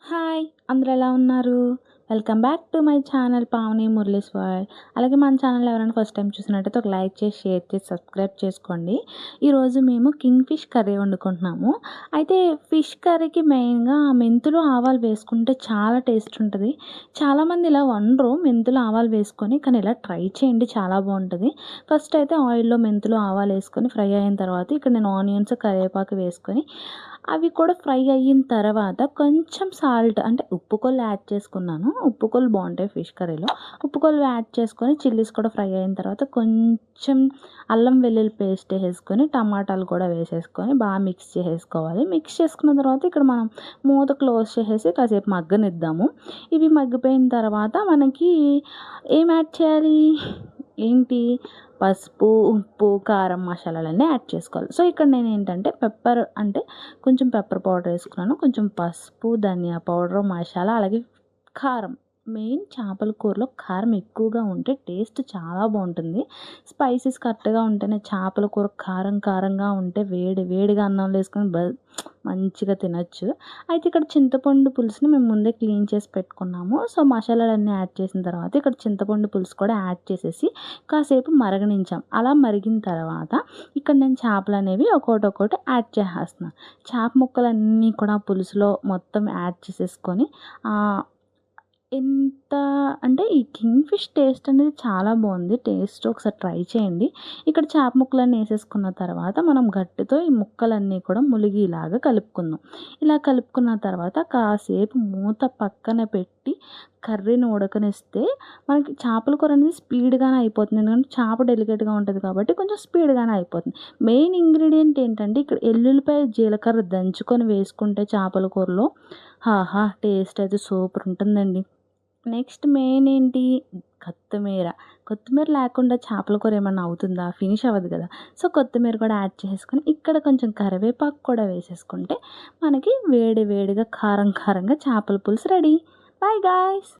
Hi! అందరూ ఎలా ఉన్నారు? Welcome back to my channel Pavani Murali's world. అలాగే మన ఛానల్ ఎవరైనా ఫస్ట్ టైం చూసినట్టయితే ఒక లైక్ చేసి, షేర్ చేసి, సబ్స్క్రైబ్ చేసుకోండి. ఈరోజు మేము కింగ్ ఫిష్ కర్రీ వండుకుంటున్నాము. అయితే ఫిష్ కర్రీకి మెయిన్‌గా మెంతులు, ఆవాలు వేసుకుంటే చాలా టేస్ట్ ఉంటది. చాలామంది ఇలా వండరు మెంతులు, ఆవాలు వేసుకొని. కానీ ఇలా ట్రై చేయండి చాలా బావుంటది. ఫస్ట్ అయితే ఆయిల్‌లో మెంతులు, ఆవాలు వేసుకొని ఫ్రై అయిన తర్వాత ఇక్కడ నేను ఆనియన్స్, కరివేపాకు వేసుకొని అవి కూడా ఫ్రై అయిన తర్వాత కొంచెం సాల్ట్ అంటే ఉప్పుకొల్లు యాడ్ చేసుకున్నాను. ఉప్పుకొల్లు బావుంటాయి ఫిష్ కర్రీలో. ఉప్పుకొల్లు యాడ్ చేసుకొని చిల్లీస్ కూడా ఫ్రై అయిన తర్వాత కొంచెం అల్లం వెల్లుల్లి పేస్ట్ ఏసేసుకొని టమాటాలు కూడా వేసేసుకొని బాగా మిక్స్ చేసేసుకోవాలి. మిక్స్ చేసుకున్న తర్వాత ఇక్కడ మనం మూత క్లోజ్ చేసేసి కాసేపు మగ్గనిద్దాము. ఇవి మగ్గిపోయిన తర్వాత మనకి ఏం యాడ్ చేయాలి? ఏంటి పసుపు, ఉప్పు, కారం, మసాలాలన్నీ యాడ్ చేసుకోవాలి. సో ఇక్కడ నేనేంటంటే పెప్పర్ అంటే కొంచెం పెప్పర్ పౌడర్ వేసుకున్నాను. కొంచెం పసుపు, ధనియా పౌడర్, మసాలా అలాగే కారం. మెయిన్ చేపల కూరలో కారం ఎక్కువగా ఉంటే టేస్ట్ చాలా బాగుంటుంది. స్పైసెస్ కరెక్ట్గా ఉంటేనే చేపల కూర కారం కారంగా ఉంటే వేడి వేడిగా అన్నంలో వేసుకొని మంచిగా తినొచ్చు. అయితే ఇక్కడ చింతపండు పులుసుని మేము ముందే క్లీన్ చేసి పెట్టుకున్నాము. సో మసాలాలన్నీ యాడ్ చేసిన తర్వాత ఇక్కడ చింతపండు పులుసు కూడా యాడ్ చేసేసి కాసేపు మరగనించాం. అలా మరిగిన తర్వాత ఇక్కడ నేను చేపలు అనేవి ఒక్కొక్కటి యాడ్ చేసేస్తున్నాను. చేప ముక్కలన్నీ కూడా పులుసులో మొత్తం యాడ్ చేసేసుకొని ఎంత అంటే ఈ కింగ్ ఫిష్ టేస్ట్ అనేది చాలా బాగుంది. టేస్ట్ ఒకసారి ట్రై చేయండి. ఇక్కడ చేప ముక్కలన్నీ వేసేసుకున్న తర్వాత మనం గట్టితో ఈ ముక్కలన్నీ కూడా ములిగేలాగా కలుపుకుందాం. ఇలా కలుపుకున్న తర్వాత కాసేపు మూత పక్కన పెట్టి కర్రీని ఉడకనిస్తే మనకి చేపల కూర అనేది స్పీడ్గానే అయిపోతుంది. ఎందుకంటే చేప డెలికేట్గా ఉంటుంది కాబట్టి కొంచెం స్పీడ్గానే అయిపోతుంది. మెయిన్ ఇంగ్రీడియంట్ ఏంటంటే ఇక్కడ ఎల్లుల్లిపాయ, జీలకర్ర దంచుకొని వేసుకుంటే చేపల కూరలో ఆహా! టేస్ట్ అయితే సూపర్ ఉంటుందండి. నెక్స్ట్ మెయిన్ ఏంటి? కొత్తిమీర. కొత్తిమీర లేకుండా చేపల కూర ఏమన్నా అవుతుందా? ఫినిష్ అవ్వదు కదా! సో కొత్తిమీర కూడా యాడ్ చేసేసుకొని ఇక్కడ కొంచెం కరివేపాకు కూడా వేసేసుకుంటే మనకి వేడి వేడిగా కారం కారంగా చేపల పులుసు రెడీ. By guys.